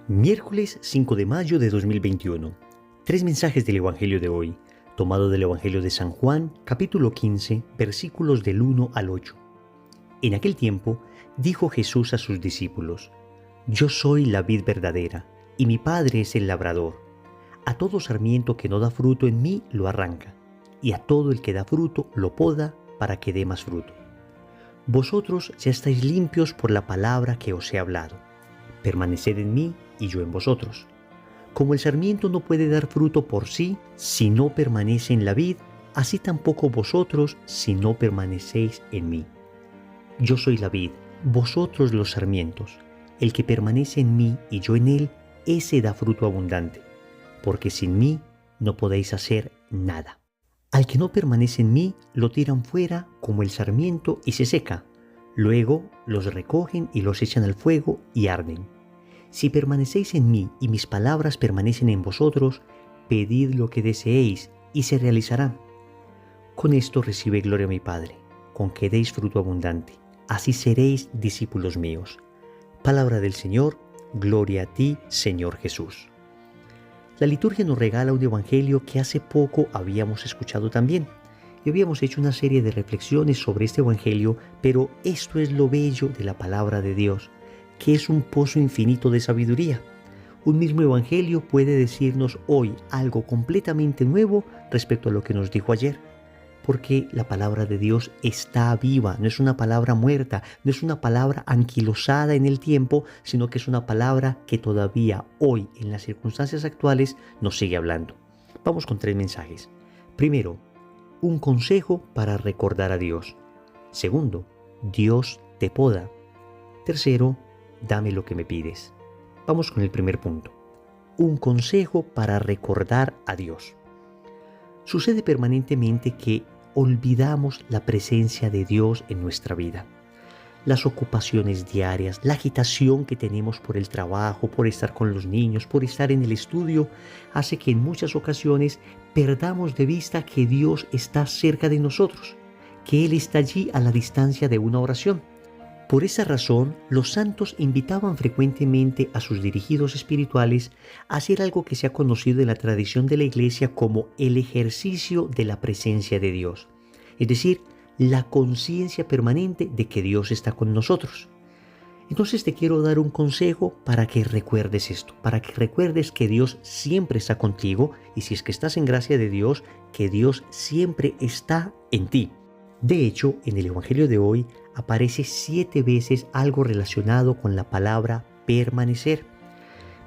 Miércoles 5 de mayo de 2021. Tres mensajes del Evangelio de hoy, tomado del Evangelio de San Juan, capítulo 15, versículos del 1 al 8. En aquel tiempo, dijo Jesús a sus discípulos: Yo soy la vid verdadera, y mi Padre es el labrador. A todo sarmiento que no da fruto en mí lo arranca, y a todo el que da fruto lo poda para que dé más fruto. Vosotros ya estáis limpios por la palabra que os he hablado. Permaneced en mí y yo en vosotros. Como el sarmiento no puede dar fruto por sí si no permanece en la vid, así tampoco vosotros si no permanecéis en mí. Yo soy la vid, vosotros los sarmientos. El que permanece en mí y yo en él, ese da fruto abundante, porque sin mí no podéis hacer nada. Al que no permanece en mí, lo tiran fuera como el sarmiento y se seca. Luego los recogen y los echan al fuego y arden. Si permanecéis en mí y mis palabras permanecen en vosotros, pedid lo que deseéis y se realizará. Con esto recibe gloria a mi Padre, con que deis fruto abundante. Así seréis discípulos míos. Palabra del Señor, gloria a ti, Señor Jesús. La liturgia nos regala un evangelio que hace poco habíamos escuchado también. Y habíamos hecho una serie de reflexiones sobre este evangelio, pero esto es lo bello de la palabra de Dios, que es un pozo infinito de sabiduría. Un mismo evangelio puede decirnos hoy algo completamente nuevo respecto a lo que nos dijo ayer, porque la palabra de Dios está viva, no es una palabra muerta, no es una palabra anquilosada en el tiempo, sino que es una palabra que todavía hoy, en las circunstancias actuales, nos sigue hablando. Vamos con tres mensajes. Primero, un consejo para recordar a Dios. Segundo, Dios te poda. Tercero, dame lo que me pides. Vamos con el primer punto. Un consejo para recordar a Dios. Sucede permanentemente que olvidamos la presencia de Dios en nuestra vida. Las ocupaciones diarias, la agitación que tenemos por el trabajo, por estar con los niños, por estar en el estudio, hace que en muchas ocasiones perdamos de vista que Dios está cerca de nosotros, que Él está allí a la distancia de una oración. Por esa razón, los santos invitaban frecuentemente a sus dirigidos espirituales a hacer algo que se ha conocido en la tradición de la Iglesia como el ejercicio de la presencia de Dios, es decir, la conciencia permanente de que Dios está con nosotros. Entonces te quiero dar un consejo para que recuerdes esto, para que recuerdes que Dios siempre está contigo y si es que estás en gracia de Dios, que Dios siempre está en ti. De hecho, en el Evangelio de hoy aparece 7 veces algo relacionado con la palabra permanecer.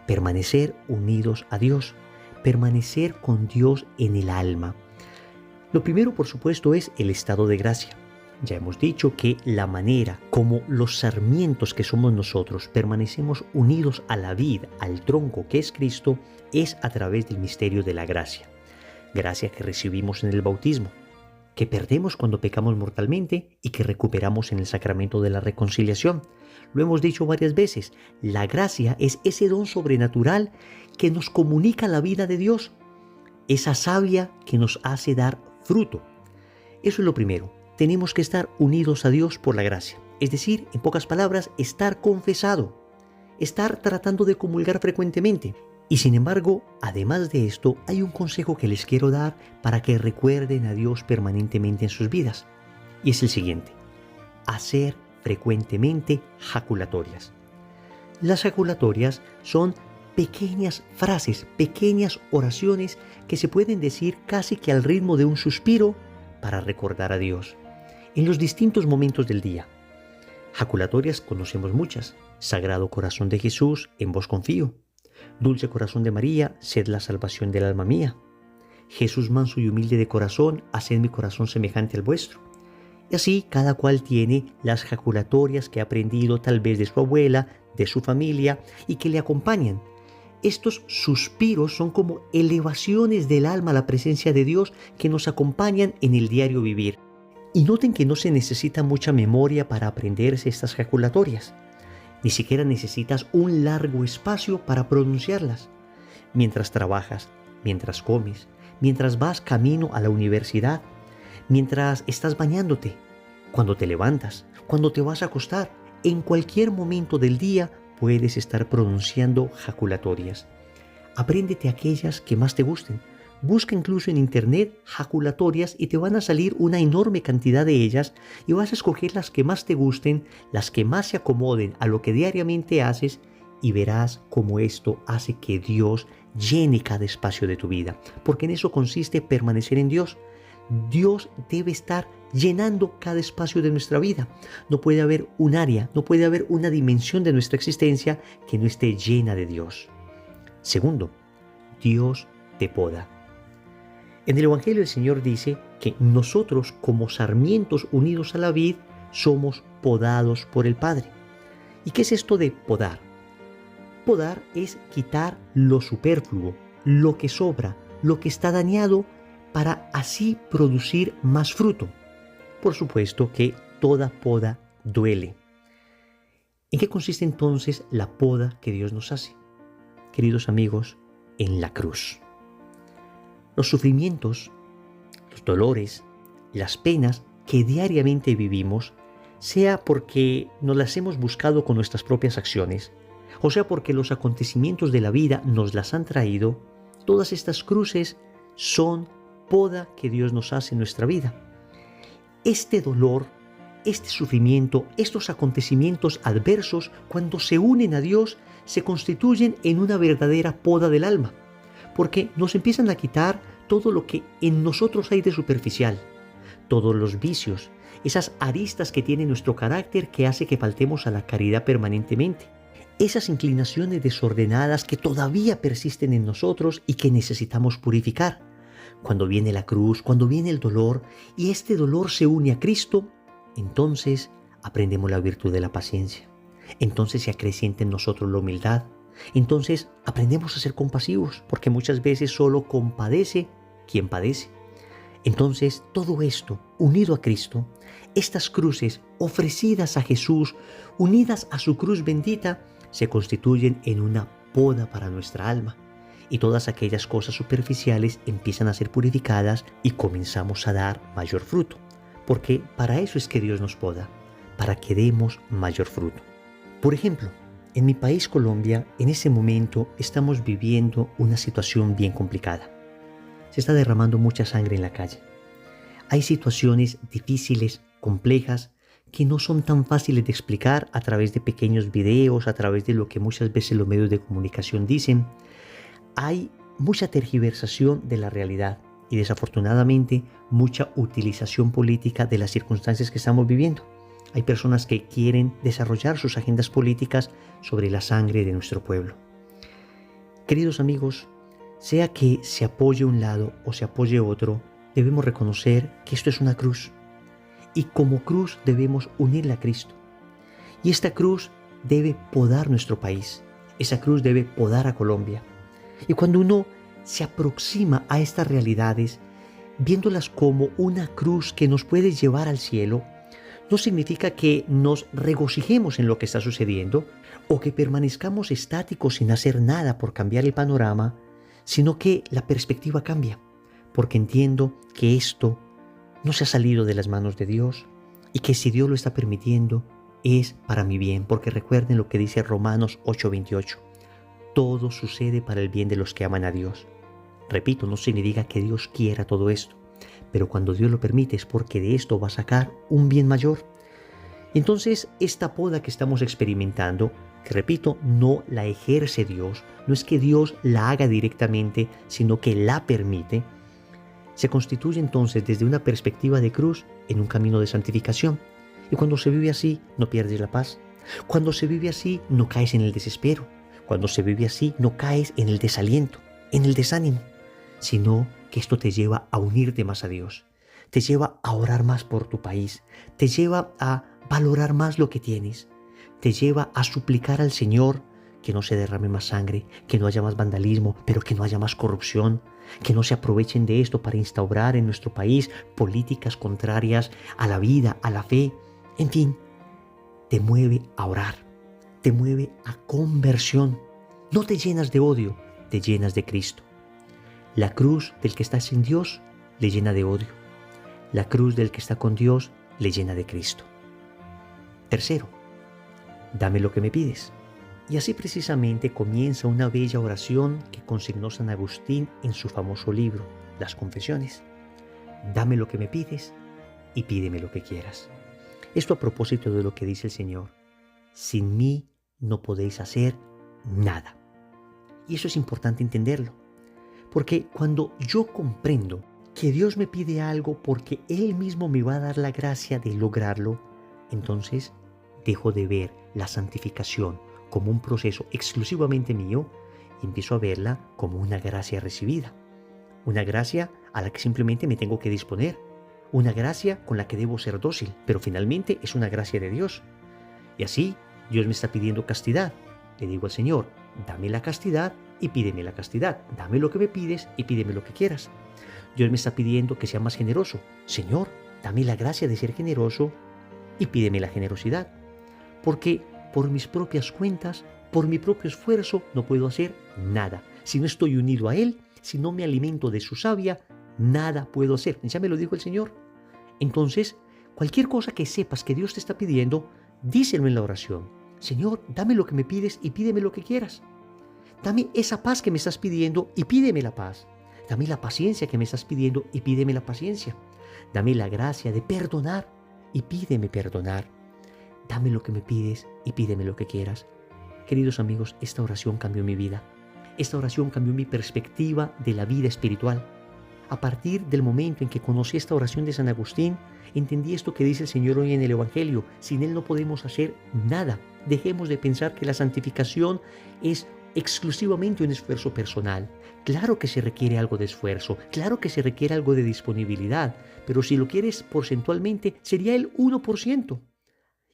Permanecer unidos a Dios, permanecer con Dios en el alma. Lo primero, por supuesto, es el estado de gracia. Ya hemos dicho que la manera como los sarmientos que somos nosotros permanecemos unidos a la vid, al tronco que es Cristo, es a través del misterio de la gracia. Gracia que recibimos en el bautismo, que perdemos cuando pecamos mortalmente y que recuperamos en el sacramento de la reconciliación. Lo hemos dicho varias veces, la gracia es ese don sobrenatural que nos comunica la vida de Dios, esa savia que nos hace dar fruto. Eso es lo primero, tenemos que estar unidos a Dios por la gracia, es decir, en pocas palabras, estar confesado, estar tratando de comulgar frecuentemente. Y sin embargo, además de esto, hay un consejo que les quiero dar para que recuerden a Dios permanentemente en sus vidas. Y es el siguiente: hacer frecuentemente jaculatorias. Las jaculatorias son pequeñas frases, pequeñas oraciones que se pueden decir casi que al ritmo de un suspiro para recordar a Dios en los distintos momentos del día. Jaculatorias conocemos muchas. Sagrado Corazón de Jesús, en vos confío. Dulce Corazón de María, sed la salvación del alma mía. Jesús manso y humilde de corazón, haced mi corazón semejante al vuestro. Y así cada cual tiene las jaculatorias que ha aprendido tal vez de su abuela, de su familia y que le acompañan. Estos suspiros son como elevaciones del alma a la presencia de Dios que nos acompañan en el diario vivir. Y noten que no se necesita mucha memoria para aprenderse estas jaculatorias. Ni siquiera necesitas un largo espacio para pronunciarlas. Mientras trabajas, mientras comes, mientras vas camino a la universidad, mientras estás bañándote, cuando te levantas, cuando te vas a acostar, en cualquier momento del día puedes estar pronunciando jaculatorias. Apréndete aquellas que más te gusten. Busca incluso en internet jaculatorias y te van a salir una enorme cantidad de ellas y vas a escoger las que más te gusten, las que más se acomoden a lo que diariamente haces y verás cómo esto hace que Dios llene cada espacio de tu vida, porque en eso consiste permanecer en Dios. Dios debe estar llenando cada espacio de nuestra vida. No puede haber un área, no puede haber una dimensión de nuestra existencia que no esté llena de Dios. Segundo, Dios te poda. En el Evangelio el Señor dice que nosotros como sarmientos unidos a la vid somos podados por el Padre. ¿Y qué es esto de podar? Podar es quitar lo superfluo, lo que sobra, lo que está dañado, para así producir más fruto. Por supuesto que toda poda duele. ¿En qué consiste entonces la poda que Dios nos hace? Queridos amigos, en la cruz. Los sufrimientos, los dolores, las penas que diariamente vivimos, sea porque nos las hemos buscado con nuestras propias acciones, o sea porque los acontecimientos de la vida nos las han traído, todas estas cruces son poda que Dios nos hace en nuestra vida. Este dolor, este sufrimiento, estos acontecimientos adversos, cuando se unen a Dios, se constituyen en una verdadera poda del alma, porque nos empiezan a quitar todo lo que en nosotros hay de superficial, todos los vicios, esas aristas que tiene nuestro carácter que hace que faltemos a la caridad permanentemente, esas inclinaciones desordenadas que todavía persisten en nosotros y que necesitamos purificar. Cuando viene la cruz, cuando viene el dolor y este dolor se une a Cristo, entonces aprendemos la virtud de la paciencia. Entonces se acrecienta en nosotros la humildad. Entonces aprendemos a ser compasivos, porque muchas veces solo compadece quien padece. Entonces todo esto, unido a Cristo, estas cruces ofrecidas a Jesús, unidas a su cruz bendita, se constituyen en una poda para nuestra alma. Y todas aquellas cosas superficiales empiezan a ser purificadas y comenzamos a dar mayor fruto. Porque para eso es que Dios nos poda, para que demos mayor fruto. Por ejemplo, en mi país Colombia, en ese momento estamos viviendo una situación bien complicada. Se está derramando mucha sangre en la calle. Hay situaciones difíciles, complejas, que no son tan fáciles de explicar a través de pequeños videos, a través de lo que muchas veces los medios de comunicación dicen. Hay mucha tergiversación de la realidad y desafortunadamente mucha utilización política de las circunstancias que estamos viviendo. Hay personas que quieren desarrollar sus agendas políticas sobre la sangre de nuestro pueblo. Queridos amigos, sea que se apoye un lado o se apoye otro, debemos reconocer que esto es una cruz. Y como cruz debemos unirla a Cristo. Y esta cruz debe podar nuestro país. Esa cruz debe podar a Colombia. Y cuando uno se aproxima a estas realidades, viéndolas como una cruz que nos puede llevar al cielo, no significa que nos regocijemos en lo que está sucediendo o que permanezcamos estáticos sin hacer nada por cambiar el panorama, sino que la perspectiva cambia, porque entiendo que esto no se ha salido de las manos de Dios y que si Dios lo está permitiendo es para mi bien, porque recuerden lo que dice Romanos 8:28. Todo sucede para el bien de los que aman a Dios. Repito, no significa que Dios quiera todo esto, pero cuando Dios lo permite es porque de esto va a sacar un bien mayor. Entonces, esta poda que estamos experimentando, que repito, no la ejerce Dios, no es que Dios la haga directamente, sino que la permite, se constituye entonces desde una perspectiva de cruz en un camino de santificación. Y cuando se vive así, no pierdes la paz. Cuando se vive así, no caes en el desespero. Cuando se vive así, no caes en el desaliento, en el desánimo, sino que esto te lleva a unirte más a Dios, te lleva a orar más por tu país, te lleva a valorar más lo que tienes, te lleva a suplicar al Señor que no se derrame más sangre, que no haya más vandalismo, pero que no haya más corrupción, que no se aprovechen de esto para instaurar en nuestro país políticas contrarias a la vida, a la fe. En fin, te mueve a orar, te mueve a conversión. No te llenas de odio, te llenas de Cristo. La cruz del que está sin Dios le llena de odio. La cruz del que está con Dios le llena de Cristo. Tercero, dame lo que me pides. Y así precisamente comienza una bella oración que consignó San Agustín en su famoso libro, Las Confesiones. Dame lo que me pides y pídeme lo que quieras. Esto a propósito de lo que dice el Señor. Sin mí no podéis hacer nada. Y eso es importante entenderlo. Porque cuando yo comprendo que Dios me pide algo porque Él mismo me va a dar la gracia de lograrlo, entonces dejo de ver la santificación como un proceso exclusivamente mío y empiezo a verla como una gracia recibida. Una gracia a la que simplemente me tengo que disponer. Una gracia con la que debo ser dócil, pero finalmente es una gracia de Dios. Y así Dios me está pidiendo castidad. Le digo al Señor, dame la castidad y pídeme la castidad. Dame lo que me pides y pídeme lo que quieras. Dios me está pidiendo que sea más generoso. Señor, dame la gracia de ser generoso y pídeme la generosidad. Porque por mis propias cuentas, por mi propio esfuerzo, no puedo hacer nada. Si no estoy unido a Él, si no me alimento de su savia, nada puedo hacer. Ya me lo dijo el Señor. Entonces, cualquier cosa que sepas que Dios te está pidiendo, díselo en la oración. Señor, dame lo que me pides y pídeme lo que quieras. Dame esa paz que me estás pidiendo y pídeme la paz. Dame la paciencia que me estás pidiendo y pídeme la paciencia. Dame la gracia de perdonar y pídeme perdonar. Dame lo que me pides y pídeme lo que quieras. Queridos amigos, esta oración cambió mi vida. Esta oración cambió mi perspectiva de la vida espiritual. A partir del momento en que conocí esta oración de San Agustín, entendí esto que dice el Señor hoy en el Evangelio. Sin Él no podemos hacer nada. Dejemos de pensar que la santificación es exclusivamente un esfuerzo personal. Claro que se requiere algo de esfuerzo, claro que se requiere algo de disponibilidad, pero si lo quieres porcentualmente, sería el 1%.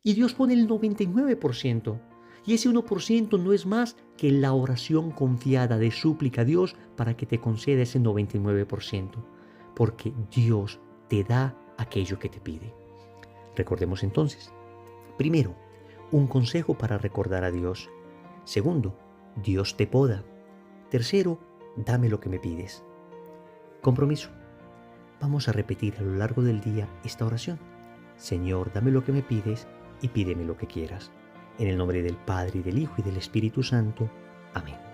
Y Dios pone el 99%. Y ese 1% no es más que la oración confiada de súplica a Dios para que te conceda ese 99%. Porque Dios te da aquello que te pide. Recordemos entonces. Primero, un consejo para recordar a Dios. Segundo, Dios te poda. Tercero, dame lo que me pides. Compromiso. Vamos a repetir a lo largo del día esta oración. Señor, dame lo que me pides y pídeme lo que quieras. En el nombre del Padre, y del Hijo, y del Espíritu Santo. Amén.